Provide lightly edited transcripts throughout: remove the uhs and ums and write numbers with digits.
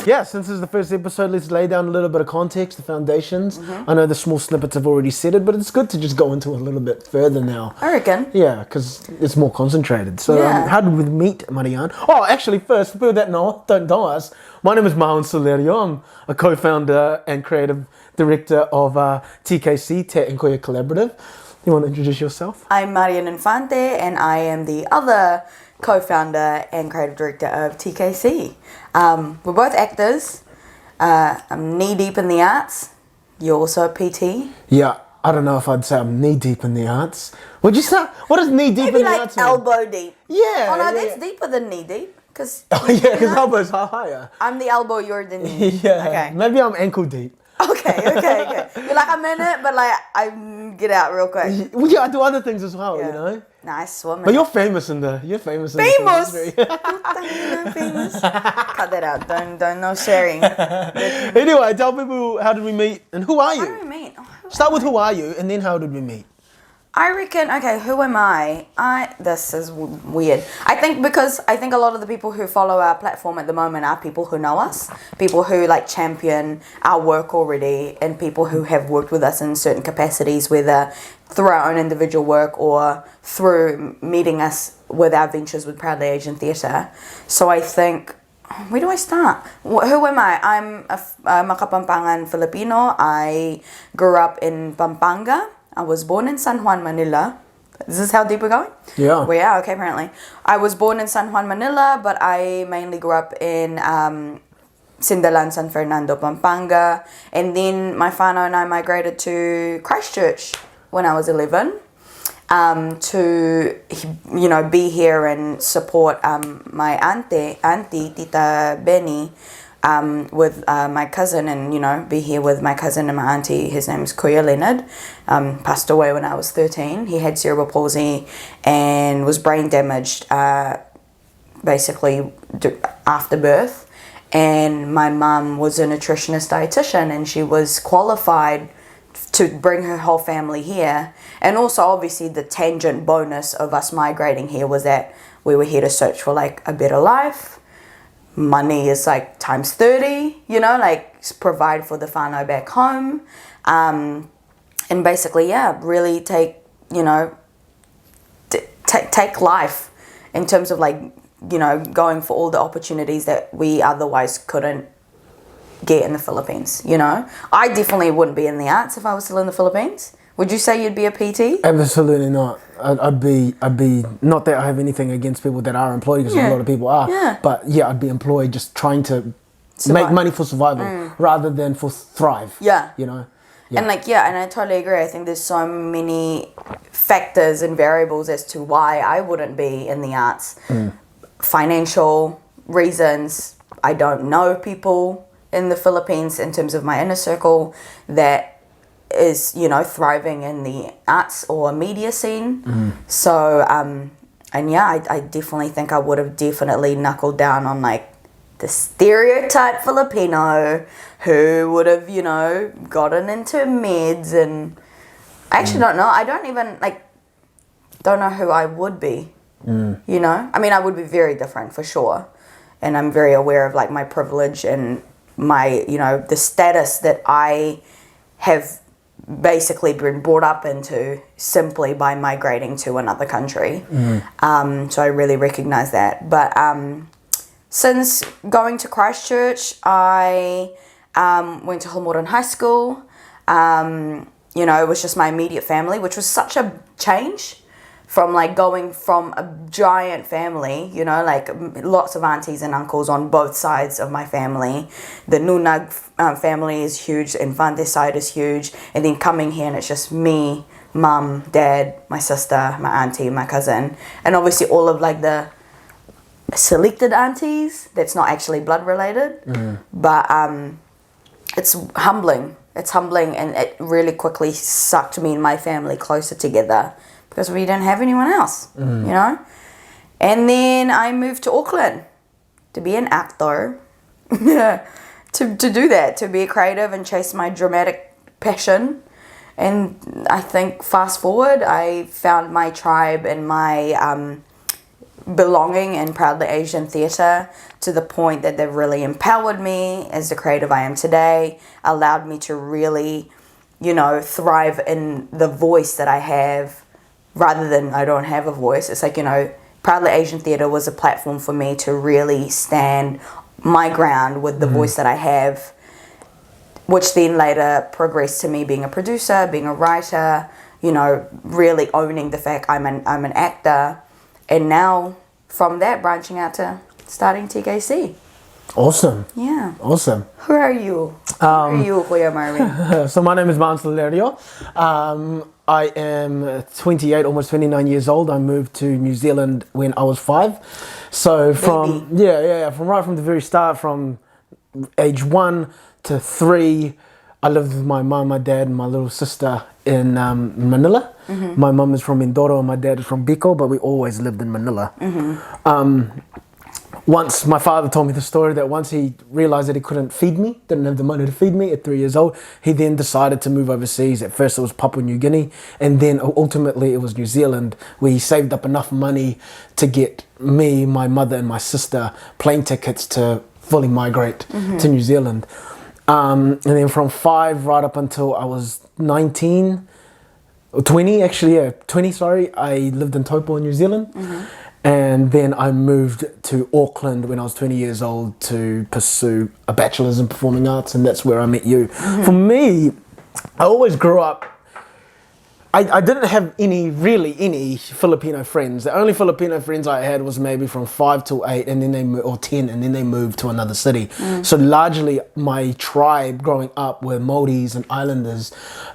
Yeah, since this is the first episode, let's lay down a little bit of context, the foundations. I know the small snippets have already said it, but it's good to just go into a little bit further now. I reckon. Yeah, because it's more concentrated. So how did we meet, Marianne? Oh, actually, first, for people that don't know us, my name is Marwin Solerio. I'm a co-founder and creative director of TKC, Te Inkoia Collaborative. You want to introduce yourself? I'm Marianne Infante, and I am the other co-founder and creative director of TKC. We're both actors. I'm knee-deep in the arts. You're also a PT. Yeah, I don't know if I'd say I'm knee-deep in the arts. Would you say? What is knee-deep in the arts? Maybe like elbow-deep. Yeah. Oh, no, that's deeper than knee-deep. Because elbows are higher. I'm the elbow, you're the knee. Yeah. Okay. Maybe I'm ankle-deep. Okay. You're like, I'm in it, but like, I get out real quick. Well, yeah, I do other things as well, you know? Nice swimming. But you're famous in the Famous? the Famous. Cut that out. Don't no sharing. Anyway, tell people, how did we meet and who are you? How did we meet? Start with who are you and then how did we meet? I reckon, okay, who am I? This is weird. I think a lot of the people who follow our platform at the moment are people who know us, people who like champion our work already, and people who have worked with us in certain capacities, whether through our own individual work or through meeting us with our ventures with Proudly Asian Theatre. So I think, where do I start? Who am I? I'm a Kapampangan Filipino. I grew up in Pampanga. I was born in San Juan, Manila. Is this how deep we're going? Yeah. We are, okay, apparently. I was born in San Juan, Manila, but I mainly grew up in Sindalan, San Fernando, Pampanga. And then my whānau and I migrated to Christchurch when I was 11 to, be here and support my auntie, Tita Benny, with my cousin, and be here with my cousin and my auntie. His name is Kuya Leonard. Passed away when I was 13. He had cerebral palsy and was brain damaged basically after birth. And my mum was a nutritionist dietitian, and she was qualified to bring her whole family here. And also obviously the tangent bonus of us migrating here was that we were here to search for like a better life. Money is like times 30, provide for the whānau back home. And basically, really take life in terms of going for all the opportunities that we otherwise couldn't get in the Philippines, I definitely wouldn't be in the arts if I was still in the Philippines. Would you say you'd be a PT? Absolutely not. I'd be not that I have anything against people that are employed, because a lot of people are. Yeah. But I'd be employed just trying to make money for survival rather than for thrive. Yeah. Yeah. And and I totally agree. I think there's so many factors and variables as to why I wouldn't be in the arts. Financial reasons. I don't know people in the Philippines in terms of my inner circle that is thriving in the arts or media scene. So I definitely think I would have definitely knuckled down on the stereotype Filipino who would have gotten into meds. And I actually don't know. I don't even don't know who I would be. I mean, I would be very different for sure, and I'm very aware of my privilege and my the status that I have basically been brought up into simply by migrating to another country. So I really recognize that. But since going to Christchurch, I went to Holmoran High School. It was just my immediate family, which was such a change from going from a giant family, lots of aunties and uncles on both sides of my family. The Nunag family is huge, Infante's side is huge, and then coming here and it's just me, mum, dad, my sister, my auntie, my cousin, and obviously all of the selected aunties that's not actually blood related. But it's humbling, and it really quickly sucked me and my family closer together, because we didn't have anyone else, And then I moved to Auckland to be an actor, to do that, to be a creative and chase my dramatic passion. And I think fast forward, I found my tribe and my belonging in Proudly Asian theatre to the point that they've really empowered me as the creative I am today, allowed me to really, thrive in the voice that I have rather than I don't have a voice. It's like, Proudly Asian Theatre was a platform for me to really stand my ground with the voice that I have, which then later progressed to me being a producer, being a writer, really owning the fact I'm an actor, and now from that branching out to starting TKC. Awesome. Yeah. Awesome. Who are you? Who are you, Kuya Marwin? So my name is Marianne. I am 28, almost 29 years old. I moved to New Zealand when I was 5. So from right from the very start, from age 1 to 3, I lived with my mum, my dad, and my little sister in Manila. My mum is from Mindoro and my dad is from Bicol, but we always lived in Manila. Once my father told me the story that once he realized that he couldn't feed me, didn't have the money to feed me at 3 years old, he then decided to move overseas. At first it was Papua New Guinea, and then ultimately it was New Zealand, where he saved up enough money to get me, my mother and my sister plane tickets to fully migrate to New Zealand. And then from 5 right up until I was 19, or 20 actually, 20, sorry, I lived in Taupo in New Zealand. And then I moved to Auckland when I was 20 years old to pursue a bachelor's in performing arts, and that's where I met you. For me, I always grew up, I didn't have any Filipino friends. The only Filipino friends I had was maybe from 5 to 8 and then or 10, and then they moved to another city. So largely my tribe growing up were Māoris and Islanders,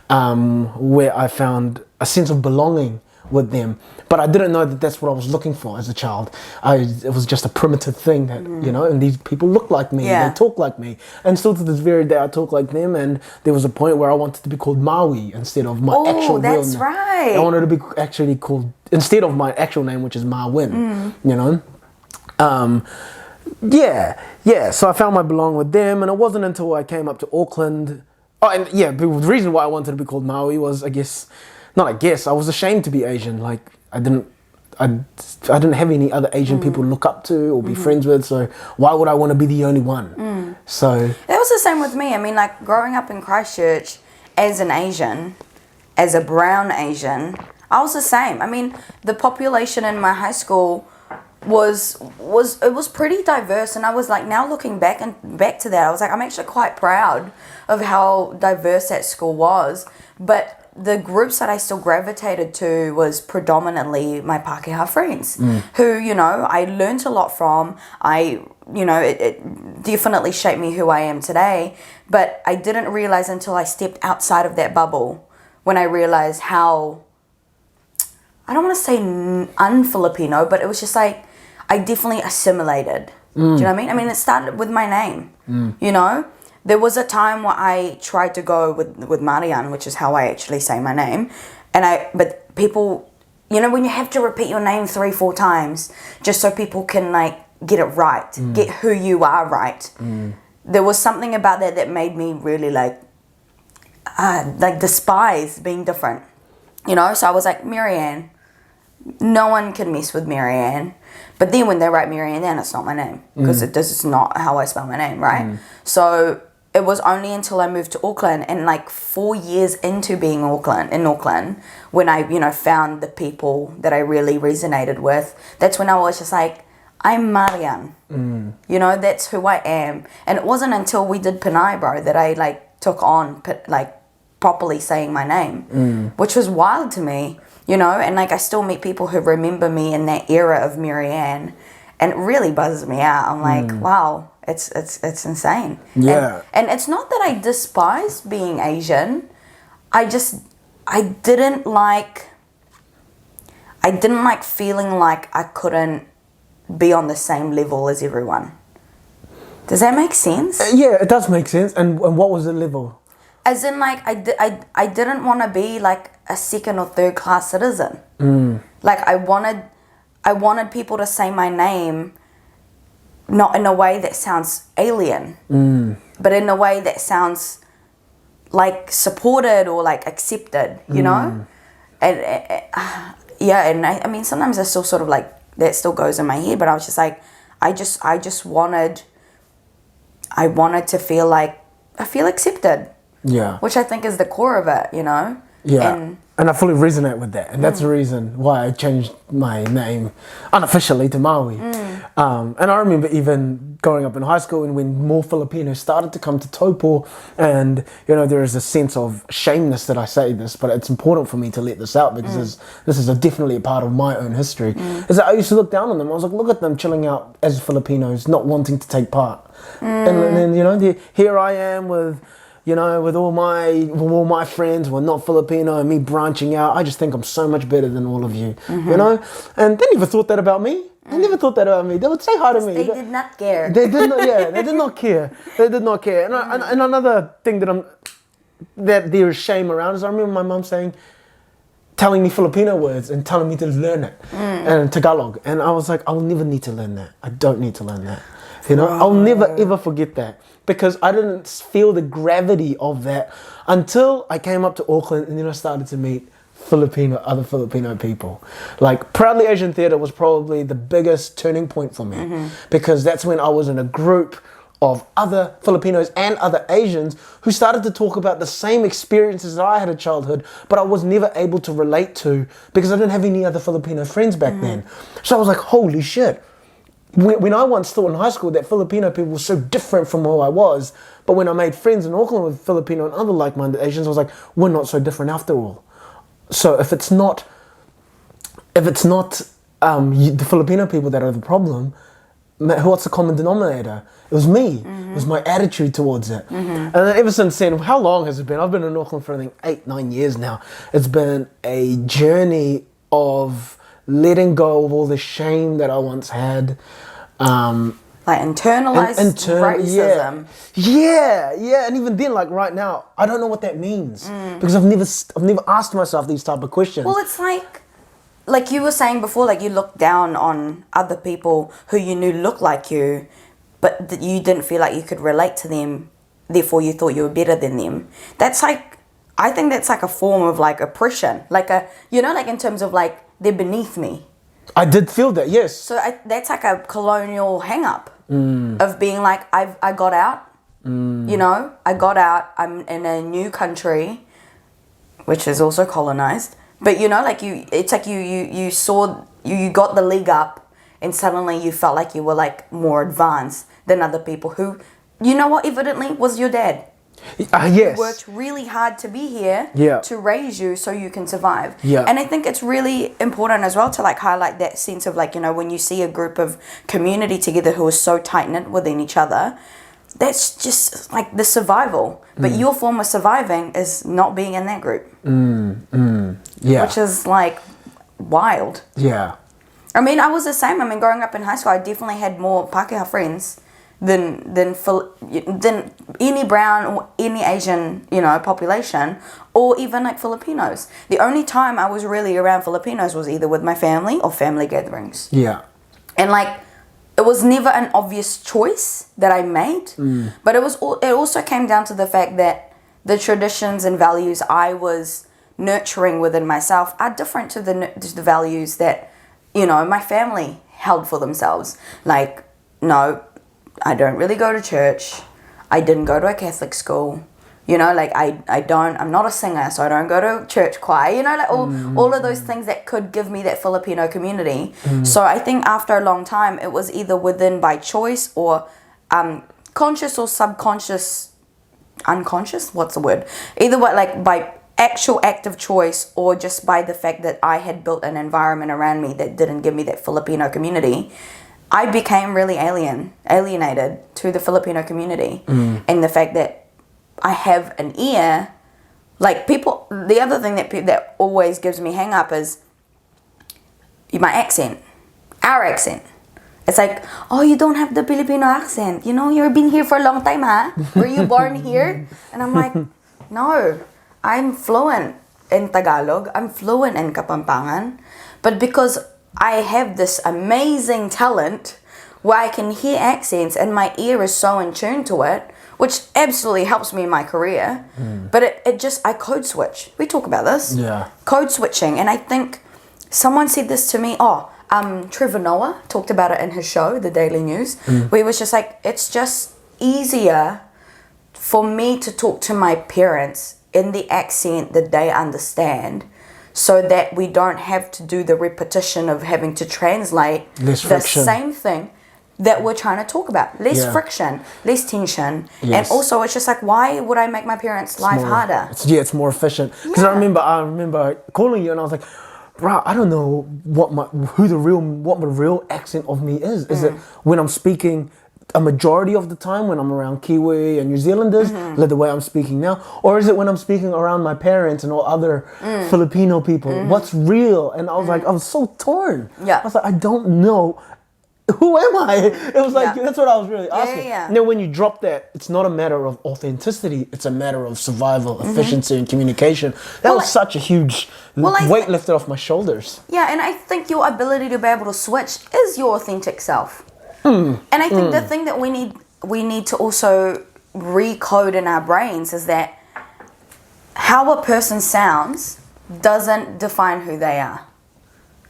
where I found a sense of belonging with them, but I didn't know that that's what I was looking for as a child. It was just a primitive thing that and these people look like me, they talk like me, and still to this very day I talk like them. And there was a point where I wanted to be called Maui instead of my actual real name. That's right. I wanted to be actually called instead of my actual name, which is Marwin. So I found my belonging with them, and it wasn't until I came up to Auckland. But the reason why I wanted to be called Maui was, I was ashamed to be Asian. Like I didn't have any other Asian people to look up to or be friends with. So why would I want to be the only one? So that was the same with me. I mean, like growing up in Christchurch as an Asian, as a brown Asian, I was the same. I mean, the population in my high school was pretty diverse, and I was like, now looking back to that, I was like, I'm actually quite proud of how diverse that school was. But the groups that I still gravitated to was predominantly my Pākehā friends, who, I learned a lot from. It definitely shaped me who I am today, but I didn't realize until I stepped outside of that bubble when I realized how, I don't want to say un-Filipino, but it was just like, I definitely assimilated. Do you know what I mean? I mean, it started with my name, There was a time where I tried to go with Marianne, which is how I actually say my name. But people, when you have to repeat your name 3-4 times just so people can get it right, get who you are right. There was something about that made me really despise being different. So I was like, Marianne. No one can mess with Marianne. But then when they write Marianne down, it's not my name, because this is not how I spell my name, right? So it was only until I moved to Auckland, and 4 years into being in Auckland, when I, found the people that I really resonated with, that's when I was just like, I'm Marianne. That's who I am. And it wasn't until we did Penai, bro, that I took on properly saying my name, which was wild to me, and I still meet people who remember me in that era of Marianne, and it really buzzes me out. I'm like, wow. It's insane. Yeah. And it's not that I despise being Asian. I didn't like feeling like I couldn't be on the same level as everyone. Does that make sense? Yeah, it does make sense. And what was the level? As in, I didn't want to be a second or third class citizen. I wanted people to say my name not in a way that sounds alien, but in a way that sounds supported or accepted, And I mean, sometimes I still sort of that still goes in my head. But I was just like, I wanted to feel like I feel accepted. Yeah. Which I think is the core of it, you know? Yeah. And I fully resonate with that. And that's the reason why I changed my name unofficially to Maui. And I remember even growing up in high school and when more Filipinos started to come to Taupo, and, you know, there is a sense of shameness that I say this, but it's important for me to let this out because this is definitely a part of my own history. Is that I used to look down on them. I was like, look at them chilling out as Filipinos, not wanting to take part. And then, you know, here I am with... You know, with all my friends who are not Filipino and me branching out, I just think I'm so much better than all of you, you know? And they never thought that about me. They never thought that about me. They would say hi to me. They did not care. They did not, they did not care. They did not care. And another thing that there is shame around is I remember my mum telling me Filipino words and telling me to learn it, and Tagalog. And I was like, I'll never need to learn that. I don't need to learn that. You know, I'll never ever forget that. Because I didn't feel the gravity of that until I came up to Auckland and then I started to meet other Filipino people. Like Proudly Asian Theatre was probably the biggest turning point for me because that's when I was in a group of other Filipinos and other Asians who started to talk about the same experiences that I had in childhood, but I was never able to relate to because I didn't have any other Filipino friends back then. So I was like, holy shit. When I once thought in high school that Filipino people were so different from who I was, but when I made friends in Auckland with Filipino and other like-minded Asians, I was like, we're not so different after all. So if it's not the Filipino people that are the problem, what's the common denominator? It was me. It was my attitude towards it. And then ever since then, how long has it been? I've been in Auckland for I think 8-9 years now. It's been a journey of letting go of all the shame that I once had. Like internalized racism. Yeah. And even then, like right now, I don't know what that means because I've never asked myself these type of questions. Well, it's like you were saying before, like you looked down on other people who you knew looked like you, but that you didn't feel like you could relate to them. Therefore, you thought you were better than them. That's like, I think that's like a form of like oppression, like like in terms of like they're beneath me. I did feel that, yes. So that's like a colonial hang-up of being like, I got out, you know, I got out, I'm in a new country, which is also colonized. But, you know, like it's like you saw, you got the leg up and suddenly you felt like you were like more advanced than other people who, you know what, evidently was your dad. Yes. Worked really hard to be here to raise you so you can survive. And I think it's really important as well to like highlight that sense of like, you know, when you see a group of community together who are so tight-knit within each other, that's just like the survival. But your form of surviving is not being in that group. Which is like wild. Yeah. I mean, I was the same. I mean, growing up in high school, I definitely had more Pākehā friends than any brown or any Asian, you know, population, or even like Filipinos. The only time I was really around Filipinos was either with my family or family gatherings. Yeah. And like, it was never an obvious choice that I made, but it also came down to the fact that the traditions and values I was nurturing within myself are different to the values that, you know, my family held for themselves. Like, no, I don't really go to church. I didn't go to a Catholic school. You know, like I'm not a singer, so I don't go to church choir. You know, like all of those things that could give me that Filipino community. So I think after a long time, it was either within by choice or conscious or subconscious, unconscious. What's the word? Either way, like by actual act of choice or just by the fact that I had built an environment around me that didn't give me that Filipino community. I became really alienated to the Filipino community. And the fact that I have an ear, like people, the other thing that always gives me hang up is my accent, our accent. It's like, oh, you don't have the Filipino accent. You know, you've been here for a long time, huh? Were you born here? And I'm like, no, I'm fluent in Tagalog. I'm fluent in Kapampangan. But because I have this amazing talent where I can hear accents and my ear is so in tune to it, which absolutely helps me in my career. But I code switch. We talk about this. Yeah. Code switching. And I think someone said this to me, Trevor Noah talked about it in his show, The Daily News, where he was just like, it's just easier for me to talk to my parents in the accent that they understand, so that we don't have to do the repetition of having to translate the same thing that we're trying to talk about. Less friction, less tension. And also it's just like, why would I make my parents' life harder? It's more efficient. Because I remember calling you and I was like, bro, I don't know what my real accent of me is. Is it when I'm speaking a majority of the time when I'm around Kiwi and New Zealanders, like the way I'm speaking now? Or is it when I'm speaking around my parents and all other Filipino people? What's real? And I was like, I was so torn. Yeah. I was like, I don't know. Who am I? It was like, that's what I was really asking. Now, when you drop that, it's not a matter of authenticity, it's a matter of survival, efficiency, and communication. That was such a huge weight lifted off my shoulders. Yeah, and I think your ability to be able to switch is your authentic self. And I think the thing that we need to also recode in our brains is that how a person sounds doesn't define who they are.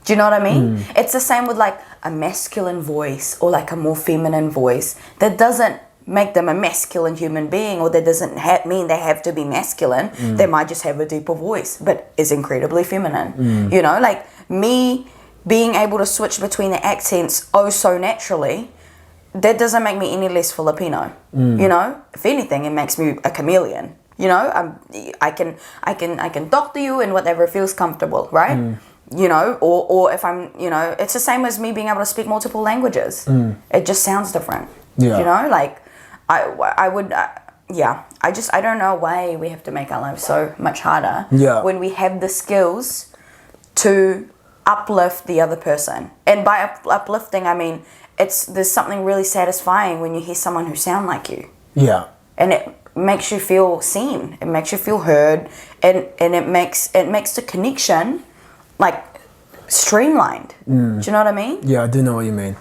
Do you know what I mean? It's the same with like a masculine voice or like a more feminine voice. That doesn't make them a masculine human being, or that doesn't mean they have to be masculine. They might just have a deeper voice, but is incredibly feminine. You know, like me being able to switch between the accents so naturally, that doesn't make me any less Filipino. You know, if anything, it makes me a chameleon. You know, I can talk to you in whatever feels comfortable, right? You know, or if I'm, you know, it's the same as me being able to speak multiple languages. It just sounds different. Yeah. You know, like I don't know why we have to make our lives so much harder when we have the skills to uplift the other person. And by uplifting, I mean there's something really satisfying when you hear someone who sound like you. Yeah. And it makes you feel seen. It makes you feel heard, and it makes the connection like streamlined. Do you know what I mean? Yeah, I do know what you mean.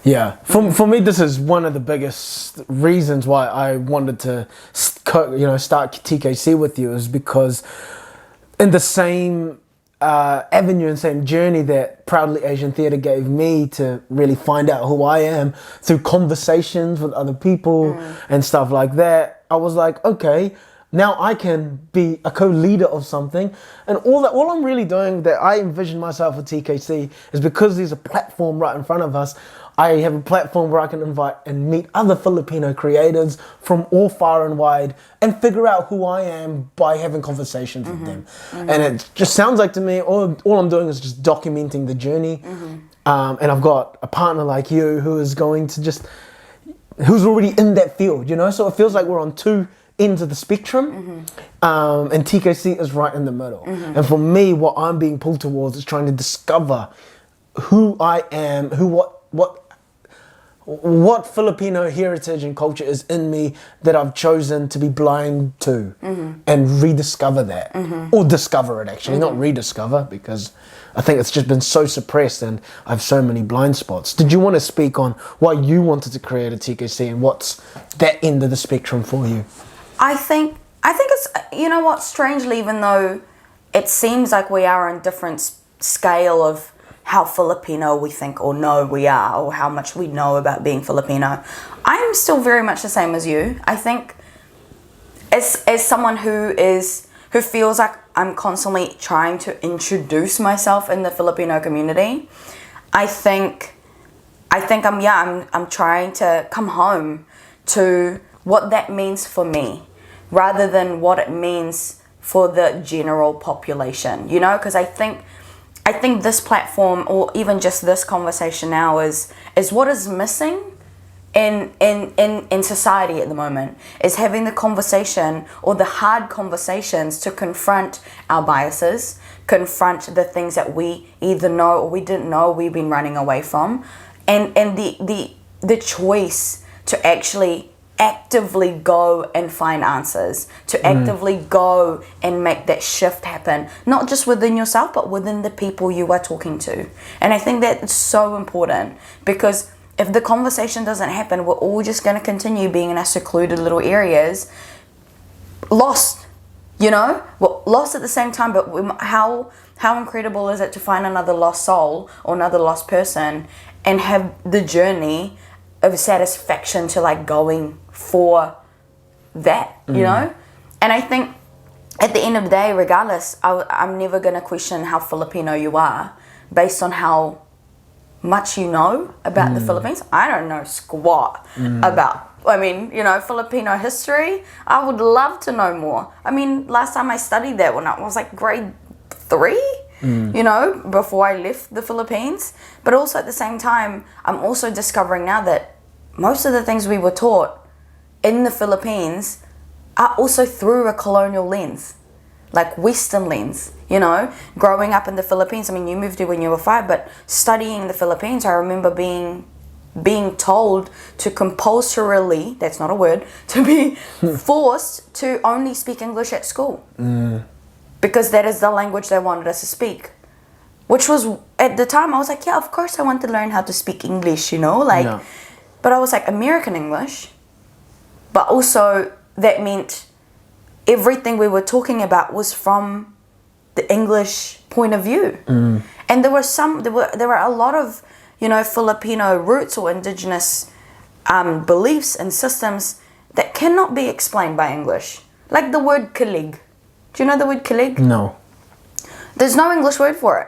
Yeah, for me, this is one of the biggest reasons why I wanted to, start TKC with you, is because in the same avenue and same journey that Proudly Asian Theatre gave me to really find out who I am through conversations with other people and stuff like that, I was like, okay, now I can be a co-leader of something. And all I'm really doing that I envision myself with TKC is because there's a platform right in front of us. I have a platform where I can invite and meet other Filipino creatives from all far and wide and figure out who I am by having conversations with them. And it just sounds like to me, all I'm doing is just documenting the journey. And I've got a partner like you who is going to who's already in that field, you know? So it feels like we're on two ends of the spectrum, and TKC is right in the middle. And for me, what I'm being pulled towards is trying to discover who I am, what Filipino heritage and culture is in me that I've chosen to be blind to, and rediscover that, or discover it actually, not rediscover, because I think it's just been so suppressed and I have so many blind spots. Did you want to speak on why you wanted to create a TKC and what's that end of the spectrum for you? I think it's, you know what, strangely, even though it seems like we are on different scale of how Filipino we think or know we are, or how much we know about being Filipino, I'm still very much the same as you. I think as someone who feels like I'm constantly trying to introduce myself in the Filipino community, I think I'm trying to come home to what that means for me, rather than what it means for the general population, you know? Because I think this platform, or even just this conversation now, is what is missing in society at the moment, is having the conversation, or the hard conversations, to confront our biases, confront the things that we either know or we didn't know we've been running away from, and the choice to actually actively go and find answers, to actively go and make that shift happen, not just within yourself, but within the people you are talking to. And I think that's so important, because if the conversation doesn't happen, we're all just going to continue being in our secluded little areas, lost You know, well, lost at the same time, but how incredible is it to find another lost soul or another lost person and have the journey of satisfaction to like going for that, you know? And I think at the end of the day, regardless, I'm never going to question how Filipino you are based on how much you know about the Philippines. I don't know squat about, I mean, you know, Filipino history. I would love to know more. I mean, last time I studied that when I was like grade 3, you know, before I left the Philippines. But also at the same time, I'm also discovering now that most of the things we were taught in the Philippines are also through a colonial lens, like Western lens, you know, growing up in the Philippines. I mean, you moved here when you were 5, but studying the Philippines, I remember being told to compulsorily, that's not a word, to be forced to only speak English at school. Because that is the language they wanted us to speak. Which was, at the time, I was like, yeah, of course I want to learn how to speak English, you know, like, but I was like, American English, but also that meant everything we were talking about was from the English point of view. And there were a lot of, you know, Filipino roots or indigenous beliefs and systems that cannot be explained by English. Like the word kilig. Do you know the word kilig? No. There's no English word for it.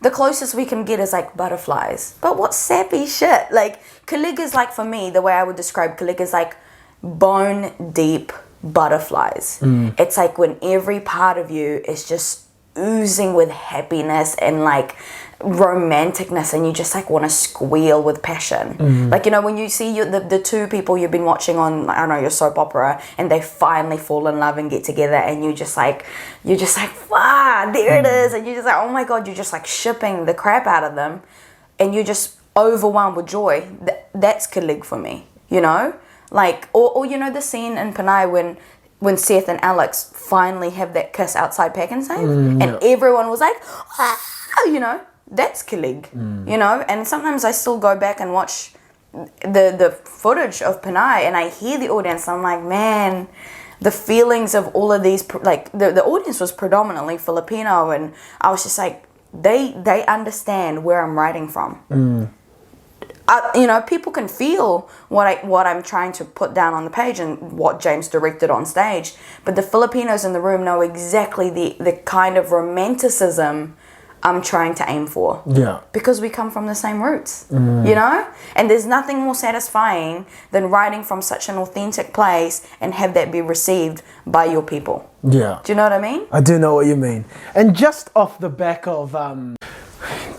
The closest we can get is like butterflies. But what sappy shit. Like kilig is like, for me, the way I would describe kilig is like bone deep butterflies. It's like when every part of you is just oozing with happiness and like romanticness, and you just like want to squeal with passion. Like, you know, when you see the two people you've been watching on, I don't know, your soap opera, and they finally fall in love and get together, and you're just like wow, there it is, and you're just like, oh my god, you're just like shipping the crap out of them, and you're just overwhelmed with joy. That's kilig for me, you know. Like, or you know, the scene in Panay when Seth and Alex finally have that kiss outside Pack and Save, and everyone was like, ah, you know, that's kilig, you know. And sometimes I still go back and watch the footage of Panay, and I hear the audience, and I'm like, man, the feelings of all of these, like the audience was predominantly Filipino, and I was just like, they understand where I'm writing from. You know, people can feel what I'm trying to put down on the page and what James directed on stage, but the Filipinos in the room know exactly the kind of romanticism I'm trying to aim for. Yeah. Because we come from the same roots, you know? And there's nothing more satisfying than writing from such an authentic place and have that be received by your people. Yeah. Do you know what I mean? I do know what you mean. And just off the back of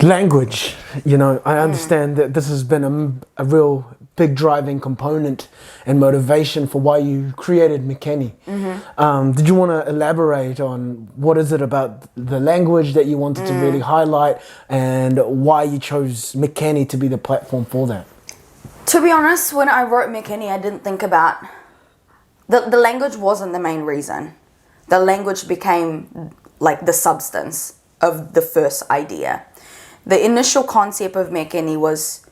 language, you know, I understand that this has been a real big driving component and motivation for why you created Mekeni. Did you want to elaborate on what is it about the language that you wanted to really highlight, and why you chose Mekeni to be the platform for that? To be honest, when I wrote Mekeni, I didn't think about the language wasn't the main reason. The language became like the substance of the first idea. The initial concept of Mekeni was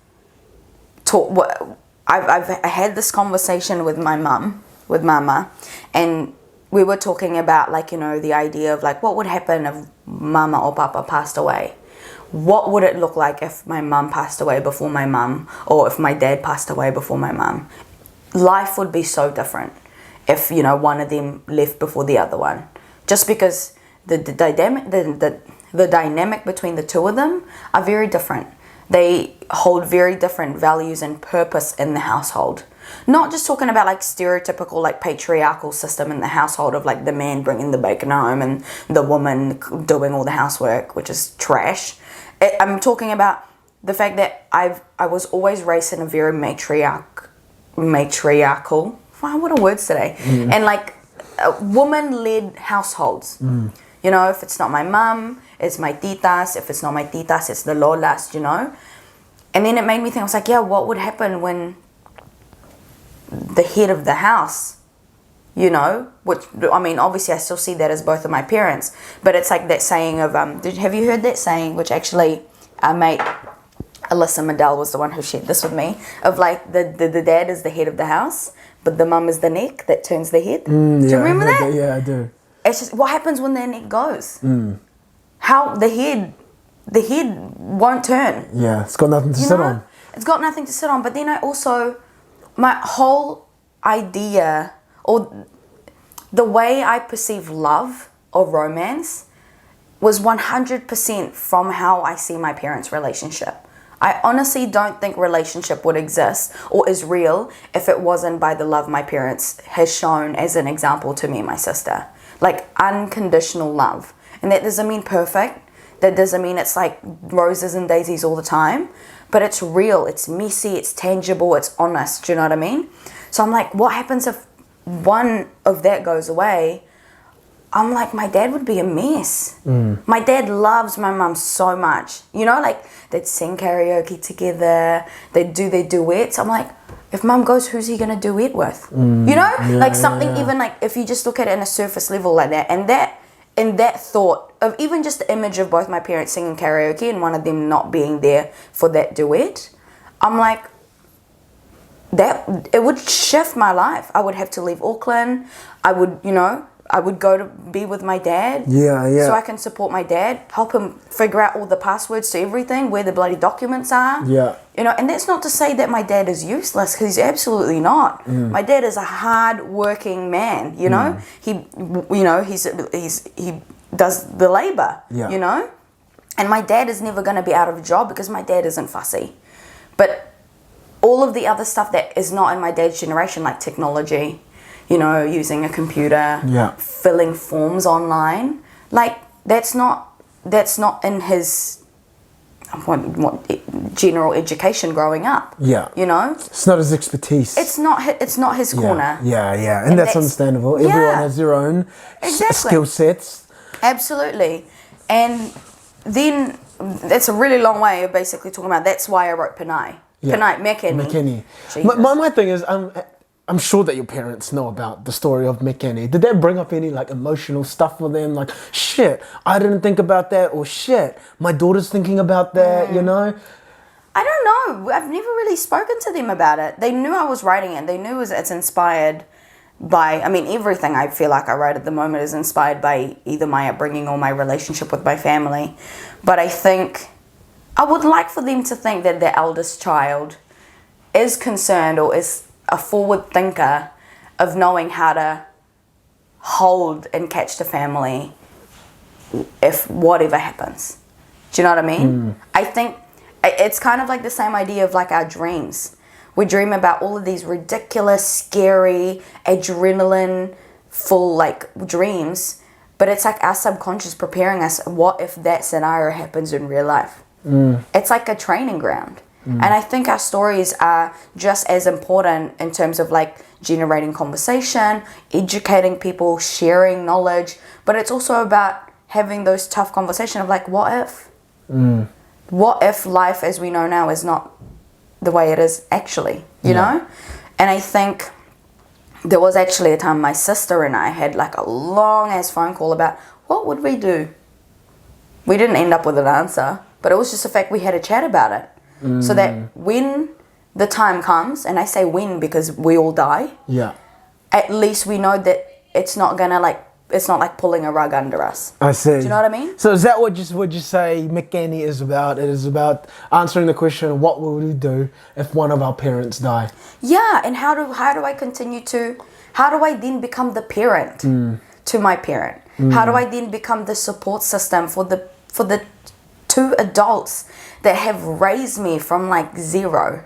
I had this conversation with my mum, with Mama, and we were talking about, like, you know, the idea of like, what would happen if Mama or Papa passed away? What would it look like if my mum passed away before my mum, or if my dad passed away before my mum? Life would be so different if, you know, one of them left before the other one. Just because the dynamic between the two of them are very different. They hold very different values and purpose in the household. Not just talking about like stereotypical like patriarchal system in the household of like the man bringing the bacon home and the woman doing all the housework, which is trash. I'm talking about the fact that I was always raised in a very matriarchal, wow, what are words today? And like woman-led households. You know, if it's not my mum, it's my titas. If it's not my titas, it's the lolas, you know. And then it made me think, I was like, yeah, what would happen when the head of the house, you know, which, I mean, obviously I still see that as both of my parents, but it's like that saying of, have you heard that saying, which actually our mate Alyssa Medell was the one who shared this with me, of like the dad is the head of the house, but the mum is the neck that turns the head. Do you remember that? Yeah, I do. it's just what happens when their neck goes. How the head won't turn. Yeah, it's got nothing to sit on. It's got nothing to sit on. But then I also, my whole idea or the way I perceive love or romance was 100% from how I see my parents' relationship. I honestly don't think relationship would exist or is real if it wasn't by the love my parents has shown as an example to me and my sister. Like unconditional love. And that doesn't mean perfect. That doesn't mean it's like roses and daisies all the time. But it's real, it's messy, it's tangible, it's honest. Do you know what I mean? So I'm like, what happens if one of that goes away? I'm like, my dad would be a mess. My dad loves my mum so much. You know, like they'd sing karaoke together, they'd do their duets. I'm like, if mum goes, who's he gonna duet with? You know, like something even like if you just look at it on a surface level like that, and that thought of even just the image of both my parents singing karaoke and one of them not being there for that duet, I'm like, that it would shift my life. I would have to leave Auckland. I would go to be with my dad. So I can support my dad, help him figure out all the passwords to everything, where the bloody documents are. You know, and that's not to say that my dad is useless, because he's absolutely not. My dad is a hard-working man. You know, he does the labor. You know, and my dad is never going to be out of a job because my dad isn't fussy. But all of the other stuff that is not in my dad's generation, like technology, you know, using a computer, filling forms online, like that's not in his what general education growing up. You know, it's not his expertise. It's not his corner. And that's understandable. Everyone has their own skill sets. Absolutely. And then that's a really long way of basically talking about. That's why I wrote Panai. Mekeni. My thing is, I'm sure that your parents know about the story of Mekeni. Did that bring up any like emotional stuff for them? Like, shit, I didn't think about that, or shit, my daughter's thinking about that, you know? I don't know. I've never really spoken to them about it. They knew I was writing it. They knew it's inspired by, I mean, everything I feel like I write at the moment is inspired by either my upbringing or my relationship with my family. But I think I would like for them to think that their eldest child is concerned or is a forward thinker of knowing how to hold and catch the family if whatever happens. Do you know what I mean? I think it's kind of like the same idea of like our dreams. We dream about all of these ridiculous, scary, adrenaline full like dreams, but it's like our subconscious preparing us. What if that scenario happens in real life? It's like a training ground. And I think our stories are just as important in terms of like generating conversation, educating people, sharing knowledge, but it's also about having those tough conversations of like, what if? What if life as we know now is not the way it is actually, you know? And I think there was actually a time my sister and I had like a long ass phone call about what would we do? We didn't end up with an answer, but it was just the fact we had a chat about it. So that when the time comes, and I say when because we all die, at least we know that it's not like pulling a rug under us. I see. Do you know what I mean? So is that what you say Mekeni is about? It is about answering the question, what will we do if one of our parents die? Yeah, and how do I then become the parent to my parent? How do I then become the support system for the two adults that have raised me from like zero?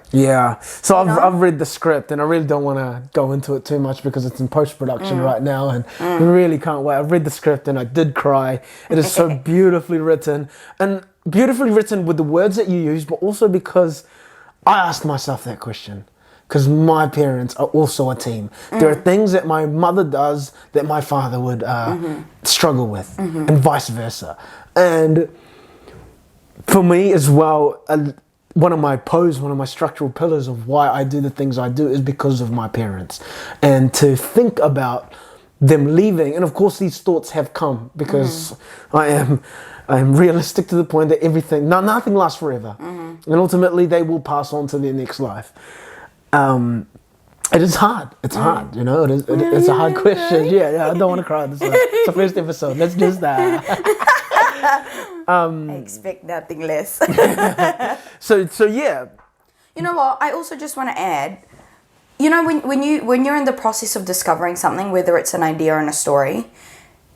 So I've read the script, and I really don't want to go into it too much because it's in post-production right now, and I really can't wait. I've read the script and I did cry. It is so beautifully written, and beautifully written with the words that you use, but also because I asked myself that question. Because my parents are also a team. There are things that my mother does that my father would struggle with, and vice versa. And for me as well, one of my structural pillars of why I do the things I do is because of my parents. And to think about them leaving, and of course these thoughts have come because I am realistic to the point that nothing lasts forever. And ultimately they will pass on to their next life. It is hard. It's hard, you know. It's a hard question. Yeah. I don't want to cry. It's the first episode. Let's just I expect nothing less. So yeah. You know what? I also just want to add. You know, when you're in the process of discovering something, whether it's an idea or a story,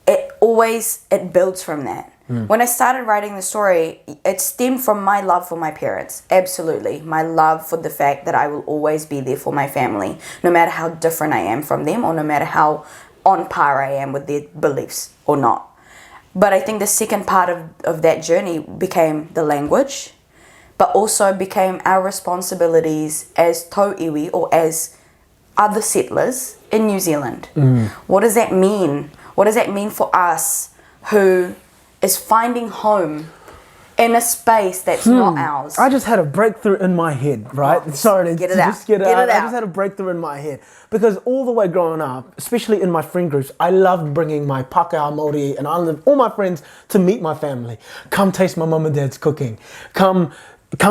it builds from that. When I started writing the story, it stemmed from my love for my parents. Absolutely. My love for the fact that I will always be there for my family, no matter how different I am from them or no matter how on par I am with their beliefs or not. But I think the second part of that journey became the language, but also became our responsibilities as tauiwi or as other settlers in New Zealand. What does that mean? What does that mean for us who is finding home in a space that's not ours? I just had a breakthrough in my head, right? Oh, Sorry to get it out. just get it Get out. it I out. just had a breakthrough in my head because all the way growing up, especially in my friend groups, I loved bringing my Pākehā Māori and all my friends to meet my family. Come taste my mum and dad's cooking. Come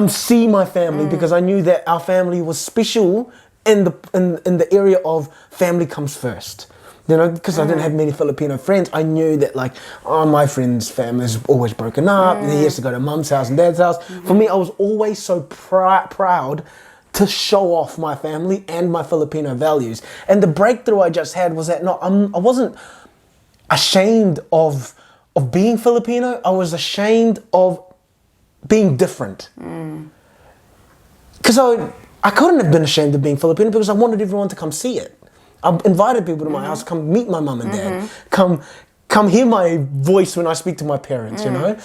see my family because I knew that our family was special in the area of family comes first. You know, because I didn't have many Filipino friends, I knew that my friend's family is always broken up. He has to go to mum's house and dad's house. For me, I was always so proud to show off my family and my Filipino values. And the breakthrough I just had was that I wasn't ashamed of being Filipino. I was ashamed of being different. Because I couldn't have been ashamed of being Filipino because I wanted everyone to come see it. I invited people to my house, come meet my mum and dad, come hear my voice when I speak to my parents, you know?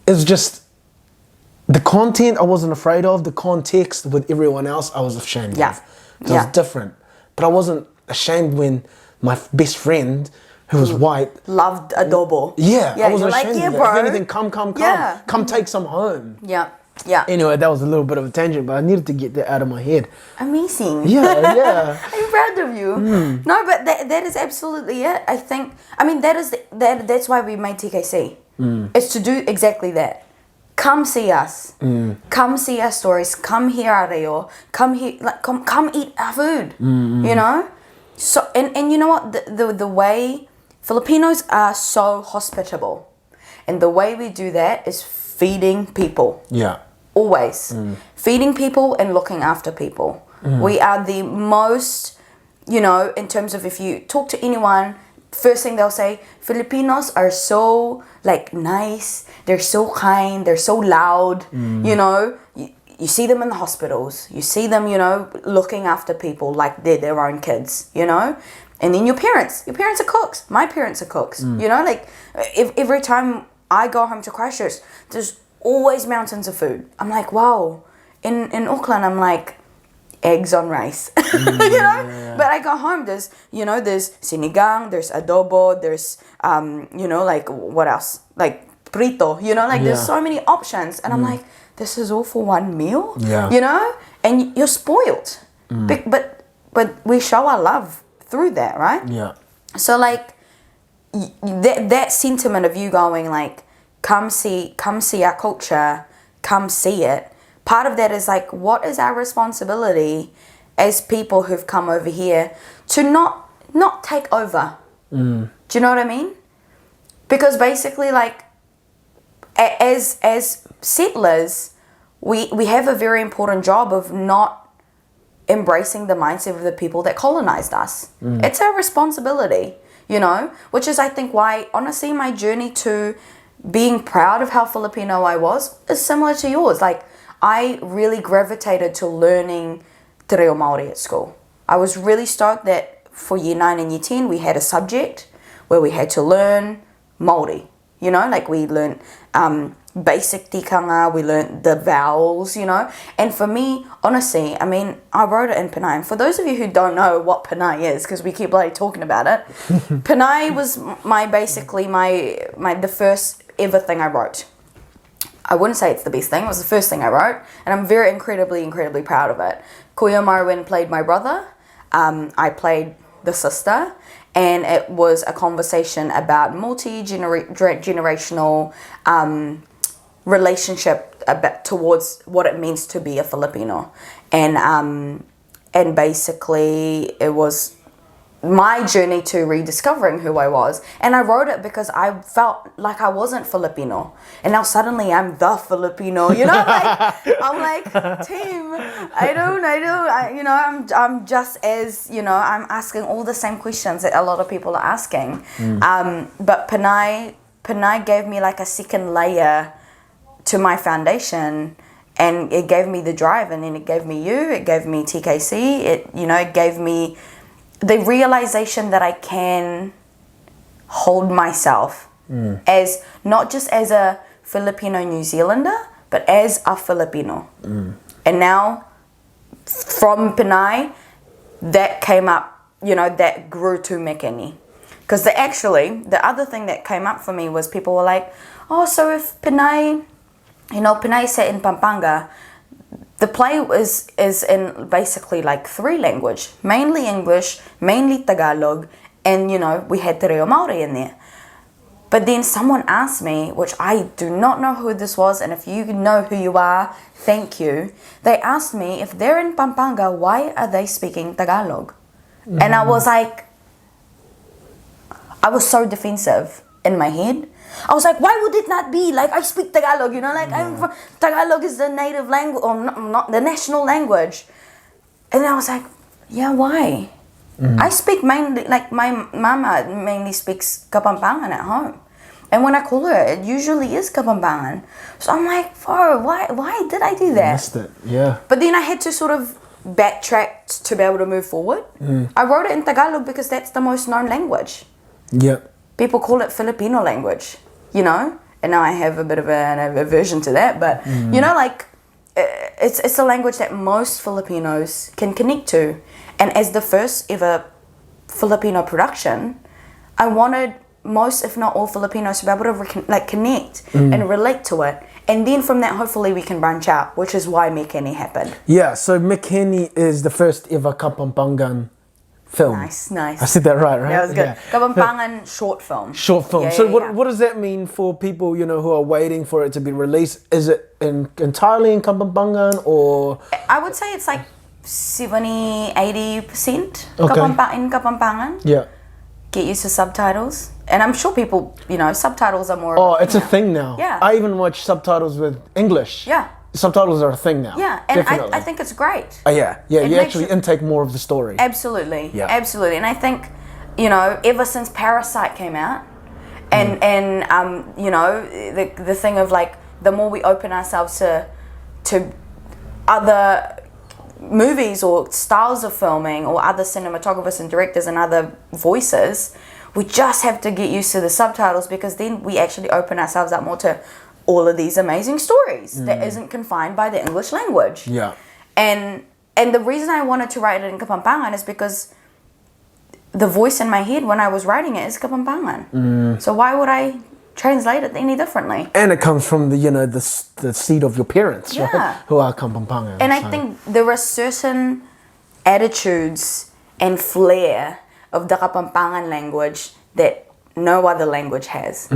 It's just the content I wasn't afraid of, the context with everyone else I was ashamed of. So it's different. But I wasn't ashamed when my best friend, who was white, loved adobo. I wasn't ashamed of that. bro. If anything, come take some home. Yeah. Anyway, that was a little bit of a tangent, but I needed to get that out of my head. Amazing. Yeah. I'm proud of you. No, but that is absolutely it. I think, that's why we made TKC. It's to do exactly that. Come see us. Come see our stories. Come hear our reo. Come eat our food. You know? So and you know what? The way Filipinos are so hospitable. And the way we do that is feeding people. Yeah. Always. Feeding people and looking after people. We are the most, in terms of if you talk to anyone, first thing they'll say, Filipinos are so nice, they're so kind, they're so loud, you see them in the hospitals, you see them, looking after people like they're their own kids, and then your parents are cooks, my parents are cooks, every time I go home to Christchurch, there's always mountains of food. I'm like, wow. In Auckland, I'm like, eggs on rice. But I go home, there's sinigang, there's adobo, there's, what else? Like, prito, there's so many options. And I'm like, this is all for one meal? And you're spoiled. But we show our love through that, right? Yeah. So, that sentiment of you going come see our culture, come see it. Part of that is what is our responsibility as people who've come over here to not take over. Do you know what I mean? Because basically as settlers, we have a very important job of not embracing the mindset of the people that colonized us. It's our responsibility. Which is I think why honestly my journey to being proud of how Filipino I was is similar to yours. I really gravitated to learning Te Reo Māori at school. I was really stoked that for year 9 and year 10 we had a subject where we had to learn Māori. We learned basic tikanga, we learned the vowels, And for me, honestly, I wrote it in Panay. And for those of you who don't know what Panay is, because we keep talking about it, Panay was the first ever thing I wrote. I wouldn't say it's the best thing, it was the first thing I wrote, and I'm very incredibly proud of it. Kuya Marwin played my brother, I played the sister, and it was a conversation about multi-generational relationship towards what it means to be a Filipino. And And basically it was my journey to rediscovering who I was. And I wrote it because I felt like I wasn't Filipino. And now suddenly I'm the Filipino, you know, like, I'm like, team, I'm just as, I'm asking all the same questions that a lot of people are asking. But Panay gave me like a second layer to my foundation, and it gave me the drive, and then it gave me you, it gave me TKC, it gave me the realization that I can hold myself as not just as a Filipino New Zealander, but as a Filipino. And now from Panay, that came up, that grew to Mekeni. Because the other thing that came up for me was people were like, oh, so if Panay, Panay set in Pampanga, the play is in basically like 3 language, mainly English, mainly Tagalog, and we had Te Reo Māori in there. But then someone asked me, which I do not know who this was, and if you know who you are, thank you. They asked me, if they're in Pampanga, why are they speaking Tagalog? And I was like, I was so defensive in my head. I was like, why would it not be? Like, I speak Tagalog, I'm from, Tagalog is the native language, or not the national language. And I was like, yeah, why? I speak mainly, like, my mama mainly speaks Kapampangan at home. And when I call her, it usually is Kapampangan. So I'm like, why did I do that? Missed it, yeah. But then I had to sort of backtrack to be able to move forward. I wrote it in Tagalog because that's the most known language. Yeah. People call it Filipino language, and now I have a bit of an aversion to that, but it's a language that most Filipinos can connect to. And as the first ever Filipino production, I wanted most, if not all, Filipinos to be able to connect and relate to it. And then from that, hopefully we can branch out, which is why Mekeni happened. Yeah, so Mekeni is the first ever Kapampangan film. Nice. I said that right? That was good. Yeah. Kapampangan short film. Short film. Yeah, So yeah, what does that mean for people, who are waiting for it to be released? Is it entirely in Kapampangan, or? I would say it's like 70-80% Okay. in Kapampangan. Yeah. Get used to subtitles. And I'm sure people, subtitles are more... Oh, it's a thing now. Yeah. I even watch subtitles with English. Yeah. Subtitles are a thing now. Yeah, and Definitely. I think it's great. Oh, yeah. It You makes actually you- intake more of the story. Absolutely. Yeah. Absolutely. And I think, ever since Parasite came out, and the thing of like, the more we open ourselves to other movies or styles of filming or other cinematographers and directors and other voices, we just have to get used to the subtitles, because then we actually open ourselves up more to all of these amazing stories that isn't confined by the English language. Yeah. And the reason I wanted to write it in Kapampangan is because the voice in my head when I was writing it is Kapampangan. So why would I translate it any differently? And it comes from the seed of your parents, Yeah. right? Who are Kapampangan. And I think there are certain attitudes and flair of the Kapampangan language that no other language has.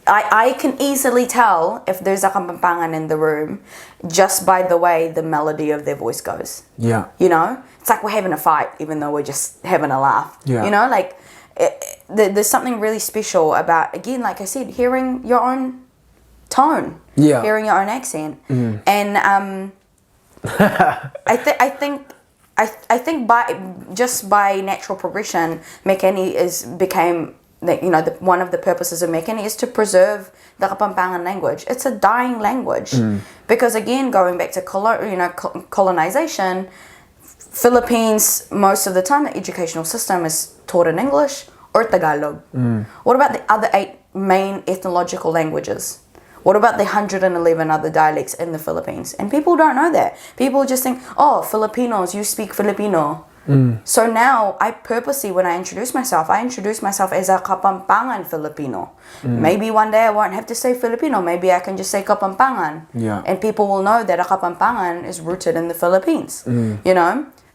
I can easily tell if there's a Kapampangan in the room just by the way the melody of their voice goes. Yeah. It's like we're having a fight even though we're just having a laugh. Yeah. There's something really special about, again, like I said, hearing your own tone. Yeah. Hearing your own accent. And I think by natural progression, Mekeni became one of the purposes of Mekeni is to preserve the Kapampangan language. It's a dying language because, again, going back to colonization, Philippines, most of the time the educational system is taught in English or Tagalog. What about the other 8 main ethnological languages? What about the 111 other dialects in the Philippines? And people don't know that. People just think, oh, Filipinos, you speak Filipino. So now, I purposely, when I introduce myself as a Kapampangan Filipino. Maybe one day I won't have to say Filipino. Maybe I can just say Kapampangan. Yeah. And people will know that a Kapampangan is rooted in the Philippines.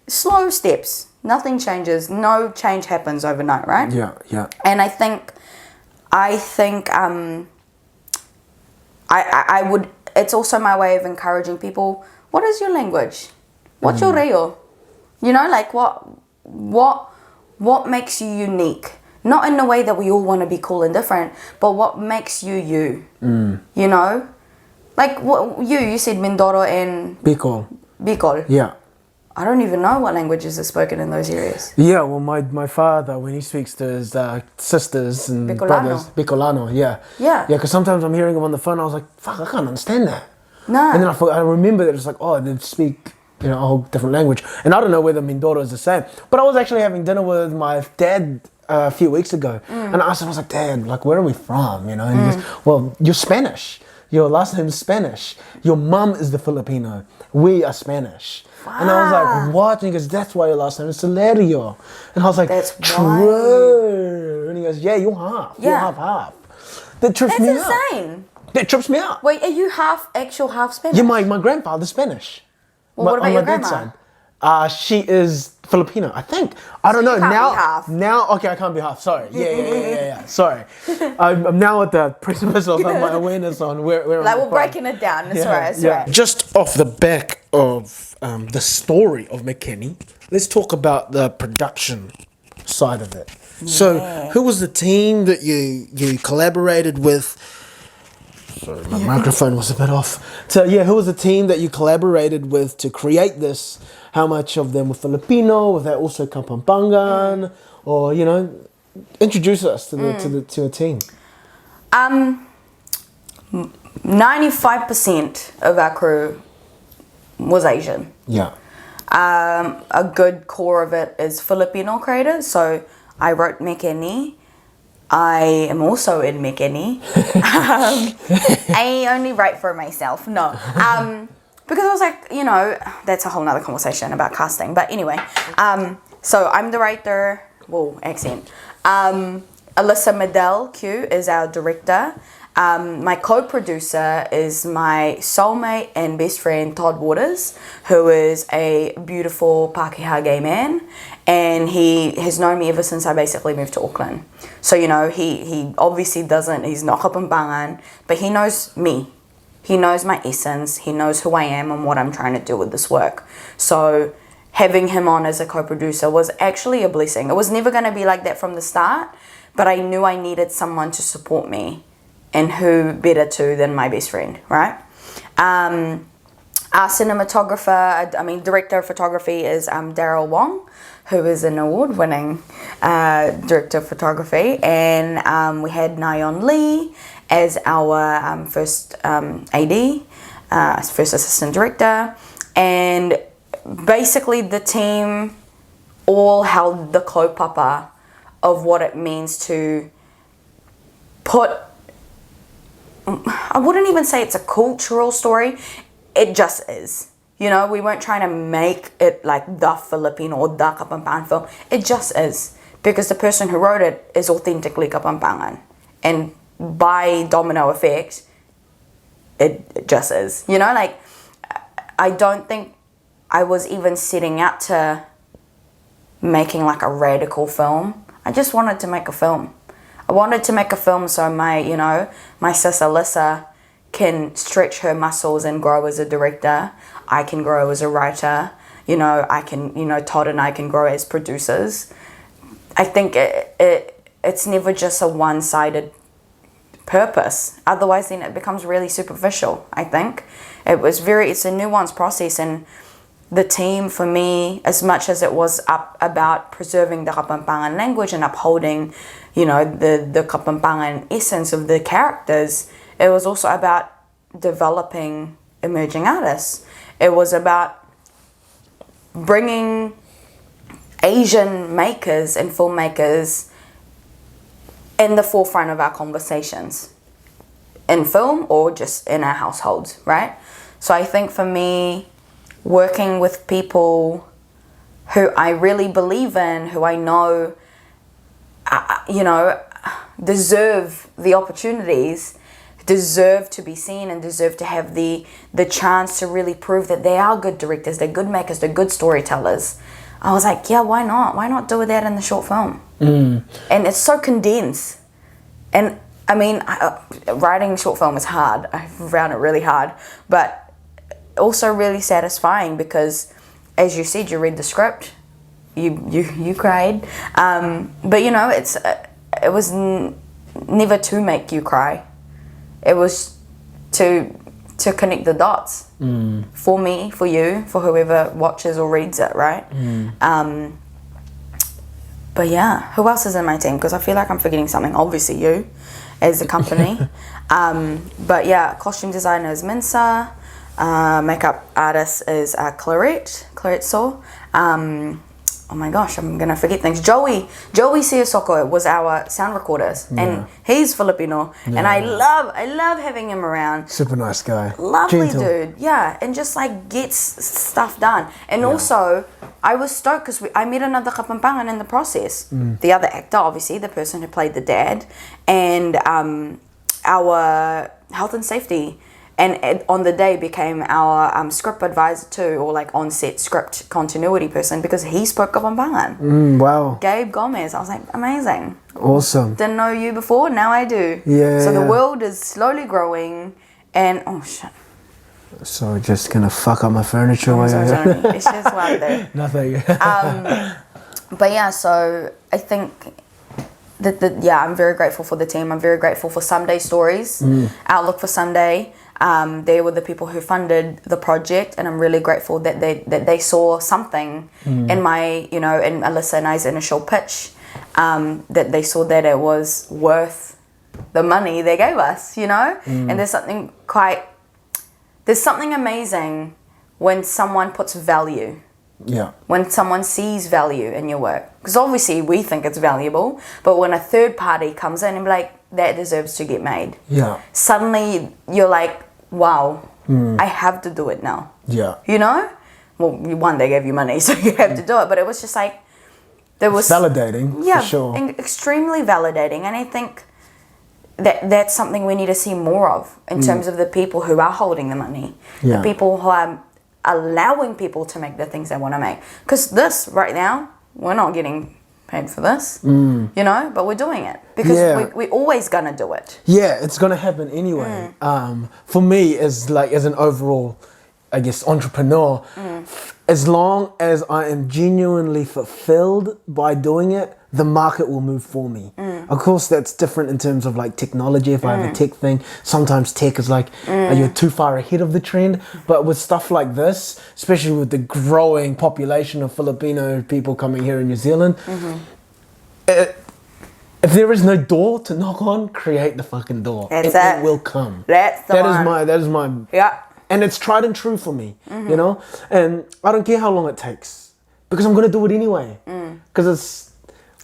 Slow steps. Nothing changes. No change happens overnight, right? Yeah. And I think I would, it's also my way of encouraging people, what is your language? What's your reo? You know, like what makes you unique? Not in the way that we all want to be cool and different, but what makes you you? You know? Like, you said Mindoro and... Bicol. Yeah. I don't even know what languages are spoken in those areas. Yeah, well, my father, when he speaks to his sisters and Bicolano. brothers... Bicolano, yeah. Yeah. Yeah, because sometimes I'm hearing him on the phone, I was like, fuck, I can't understand that. No. And then I remember that it's like, oh, they speak, you know, a whole different language. And I don't know whether Mindoro is the same. But I was actually having dinner with my dad a few weeks ago. And I asked him, I was like, Dad, like, where are we from? You know, and he goes, well, you're Spanish. Your last name is Spanish. Your mum is the Filipino. We are Spanish. Wow. And I was like, what? And he goes, that's why your last name is Solerio. And I was like, that's true. And he goes, yeah, you're half. Yeah. You're half. That trips me out. That's insane. That trips me out. Wait, are you half Spanish? Yeah, my grandfather's Spanish. Well, what about your grandma? Side. She is Filipino, I think. I don't know. You can't be half. Now, okay, I can't be half. Sorry. Yeah. Sorry. I'm now at the precipice of my awareness on where like, I'm we're breaking it down. It's right. Just off the back of the story of Mekeni, let's talk about the production side of it. Yeah. So, who was the team that you collaborated with? Sorry, my microphone was a bit off. So, who was the team that you collaborated with to create this? How much of them were Filipino? Was that also Kapampangan? Or, you know, introduce us to a team. 95% of our crew was Asian. Yeah. A good core of it is Filipino creators. So I wrote Mekeni. I am also in Mekeni. I only write for myself. No. Because I was like, you know, that's a whole nother conversation about casting. But anyway, so I'm the writer. Whoa, accent. Alyssa Medell Q is our director. My co-producer is my soulmate and best friend, Todd Waters, who is a beautiful Pākehā gay man. And he has known me ever since I basically moved to Auckland. So, you know, he obviously he's not Kapampangan, but he knows me. He knows my essence. He knows who I am and what I'm trying to do with this work. So having him on as a co-producer was actually a blessing. It was never going to be like that from the start, but I knew I needed someone to support me. And who better to than my best friend, right? Our director of photography is Daryl Wong, who is an award-winning director of photography. And we had Nayeon Lee as our first AD, first assistant director. And basically the team all held the kaupapa of what it means to put... I wouldn't even say it's a cultural story. It just is. You know, we weren't trying to make it like the Filipino or the Kapampangan film. It just is. Because the person who wrote it is authentically Kapampangan. And by domino effect, it just is. You know, like, I don't think I was even setting out to making like a radical film. I just wanted to make a film. I wanted to make a film so my sis Alyssa can stretch her muscles and grow as a director. I can grow as a writer. You know, Todd and I can grow as producers. I think it's never just a one-sided purpose. Otherwise, then it becomes really superficial, I think. It's a nuanced process, and the team, for me, as much as it was about preserving the Kapampangan language and upholding, you know, the Kapampangan essence of the characters, it was also about developing emerging artists. It was about bringing Asian makers and filmmakers in the forefront of our conversations, in film or just in our households, right? So I think for me, working with people who I really believe in, who I know, deserve the opportunities, deserve to be seen, and deserve to have the chance to really prove that they are good directors, they're good makers, they're good storytellers. I was like, yeah, why not? Why not do that in the short film? And it's so condensed. And I mean, writing short film is hard. I found it really hard. But also really satisfying because, as you said, you read the script, you cried, but you know, it was never to make you cry. It was to connect the dots for me, for you, for whoever watches or reads it, right? But yeah, who else is in my team? Because I feel like I'm forgetting something. Obviously you, as a company. But yeah, costume designer is Minsa. Makeup artist is Clarette Saw. Oh my gosh, I'm gonna forget things. Joey Siosoko was our sound recorders, and he's Filipino, and I love having him around. Super nice guy. Lovely Gentle. dude, yeah, and just like gets stuff done. And also, I was stoked because I met another Kapampangan in the process. The other actor, obviously, the person who played the dad, and our health and safety. And on the day became our script advisor too, or like on-set script continuity person, because he spoke Kapampangan. Wow. Gabe Gomez. I was like, amazing. Awesome. Didn't know you before, now I do. Yeah. So the world is slowly growing, and oh shit. So just gonna fuck up my furniture. I'm so sorry. It's just one day. Nothing. But yeah, so I think that I'm very grateful for the team. I'm very grateful for Someday Stories, Outlook for Someday. They were the people who funded the project, and I'm really grateful that they saw something in my, you know, in Alyssa and I's initial pitch, that they saw that it was worth the money they gave us, you know. And there's something amazing when someone puts value. Yeah. When someone sees value in your work, because obviously we think it's valuable, but when a third party comes in and be like, that deserves to get made. Yeah. Suddenly you're like, wow, I have to do it now. Yeah. You know? Well, one, they gave you money, so you have to do it. But it was just like, there was... validating, yeah, for sure. Extremely validating. And I think that's something we need to see more of in terms of the people who are holding the money. Yeah. The people who are allowing people to make the things they want to make. Because this, right now, we're not getting paid for this, you know, but we're doing it because we're always gonna do it. Yeah, it's gonna happen anyway. For me, as an overall, I guess, entrepreneur, as long as I am genuinely fulfilled by doing it, the market will move for me. Of course, that's different in terms of like technology. If I have a tech thing, sometimes tech is like, you're too far ahead of the trend. But with stuff like this, especially with the growing population of Filipino people coming here in New Zealand, if there is no door to knock on, create the fucking door. It will come. That is my yeah. And it's tried and true for me, you know? And I don't care how long it takes, because I'm going to do it anyway. Because it's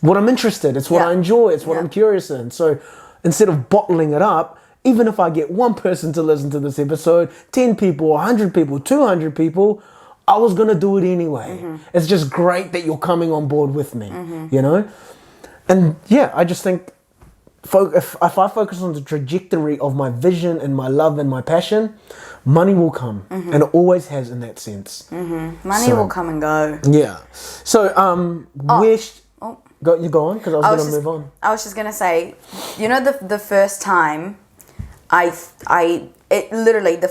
what I'm interested in, it's what I enjoy, it's what I'm curious in. So instead of bottling it up, even if I get one person to listen to this episode, 10 people, 100 people, 200 people, I was going to do it anyway. It's just great that you're coming on board with me, you know? And yeah, I just think if I focus on the trajectory of my vision and my love and my passion, money will come, and it always has in that sense. Money will come and go. Yeah. So, you go on, because I was going to move on. I was just going to say, you know, the first time the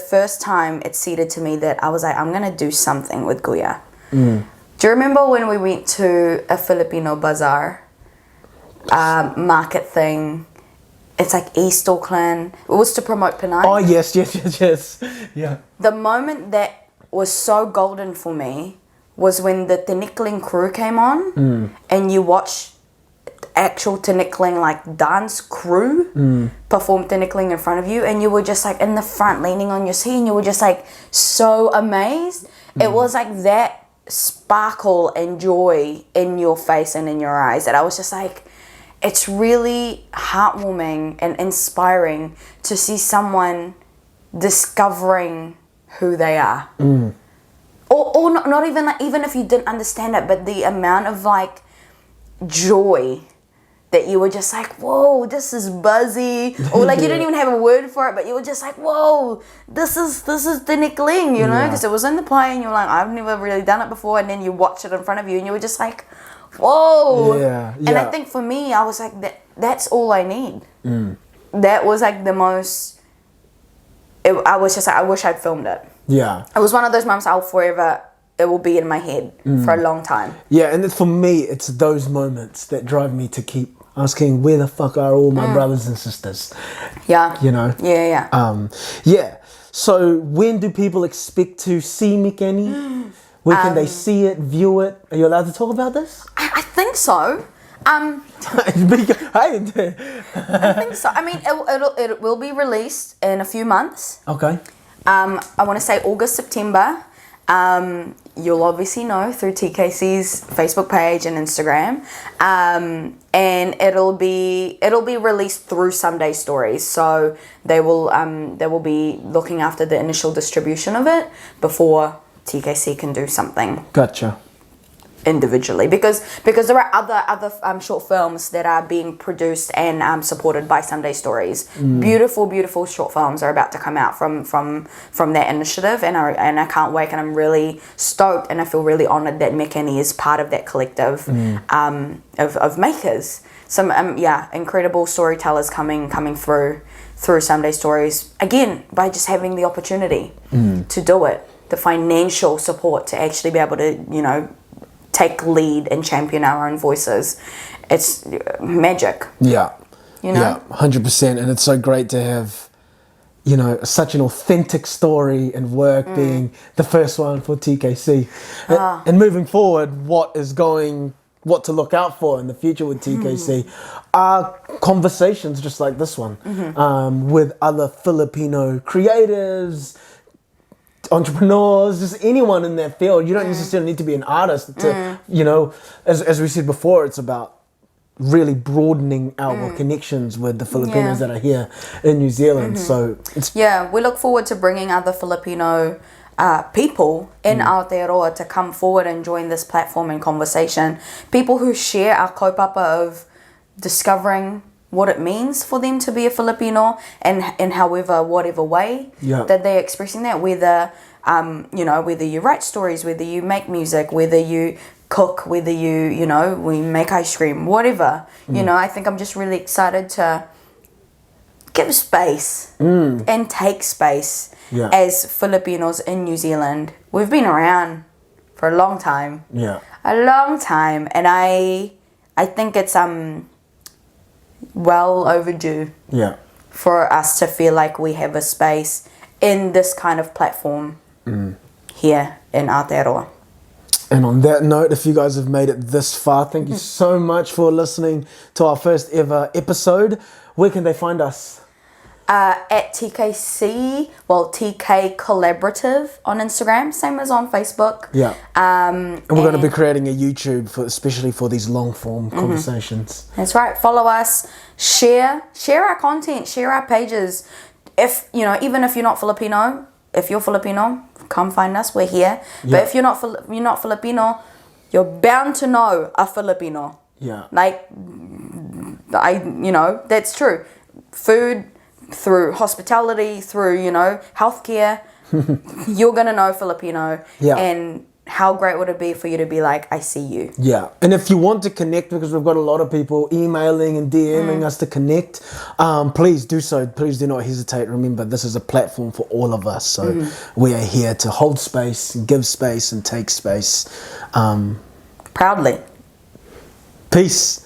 first time it seeded to me that I was like, I'm going to do something with Guya. Do you remember when we went to a Filipino bazaar market thing? It's like East Auckland. It was to promote Penang. Oh, yes. Yeah. The moment that was so golden for me was when the Tinikling crew came on, and you watch actual Tinikling like dance crew perform Tinikling in front of you, and you were just like in the front leaning on your seat, and you were just like so amazed. It was like that sparkle and joy in your face and in your eyes that I was just like, it's really heartwarming and inspiring to see someone discovering who they are. Or not even like, even if you didn't understand it, but the amount of like joy that you were just like, whoa, this is buzzy. Or like you didn't even have a word for it, but you were just like, whoa, this is the Nickling, you know? Because it was in the play and you were like, I've never really done it before. And then you watch it in front of you and you were just like, whoa. Yeah. And I think for me, I was like, that's all I need. That was like the most I was just like, I wish I'd filmed it. Yeah. It was one of those moments it will be in my head for a long time. Yeah, and for me, it's those moments that drive me to keep asking, where the fuck are all my brothers and sisters? Yeah. You know? Yeah. Yeah. So when do people expect to see Mekeni? Where can they see it, view it? Are you allowed to talk about this? I think so. Hey. I think so. I mean, it will be released in a few months. Okay. I want to say August, September. You'll obviously know through TKC's Facebook page and Instagram. And it'll be released through Sunday Stories. So they will be looking after the initial distribution of it before TKC can do something. Gotcha. Individually, because there are other short films that are being produced and supported by Sunday Stories. Beautiful short films are about to come out from that initiative, and I can't wait, and I'm really stoked, and I feel really honoured that Mekeni is part of that collective of makers. Some incredible storytellers coming through Sunday Stories, again, by just having the opportunity to do it, the financial support to actually be able to take lead and champion our own voices. It's magic. Yeah. Yeah, 100%. And it's so great to have, such an authentic story and work being the first one for TKC. And moving forward, what to look out for in the future with TKC are conversations just like this one with other Filipino creatives, entrepreneurs, just anyone in that field. You don't necessarily need to be an artist to, as we said before, it's about really broadening our connections with the Filipinos that are here in New Zealand. So it's we look forward to bringing other Filipino people in Aotearoa to come forward and join this platform and conversation. People who share our kaupapa of discovering what it means for them to be a Filipino, and in whatever way that they're expressing that, whether whether you write stories, whether you make music, whether you cook, whether we make ice cream, whatever. I think I'm just really excited to give space and take space as Filipinos in New Zealand. We've been around for a long time. And I think it's well overdue for us to feel like we have a space in this kind of platform here in Aotearoa. And on that note, if you guys have made it this far, thank you so much for listening to our first ever episode. Where can they find us? At TKC, TK Collaborative on Instagram, same as on Facebook. And we're going to be creating a YouTube especially for these long form conversations. That's right. Follow us, share our content, share our pages. If even if you're not Filipino, if you're Filipino, come find us. We're here. But if you're not Filipino, you're bound to know a Filipino. That's true. Food, through hospitality, through healthcare, you're gonna know Filipino. And how great would it be for you to be like, I see you. And if you want to connect, because we've got a lot of people emailing and DMing us to connect, please do so. Please do not hesitate. Remember, this is a platform for all of us, so we are here to hold space, give space, and take space proudly. Peace.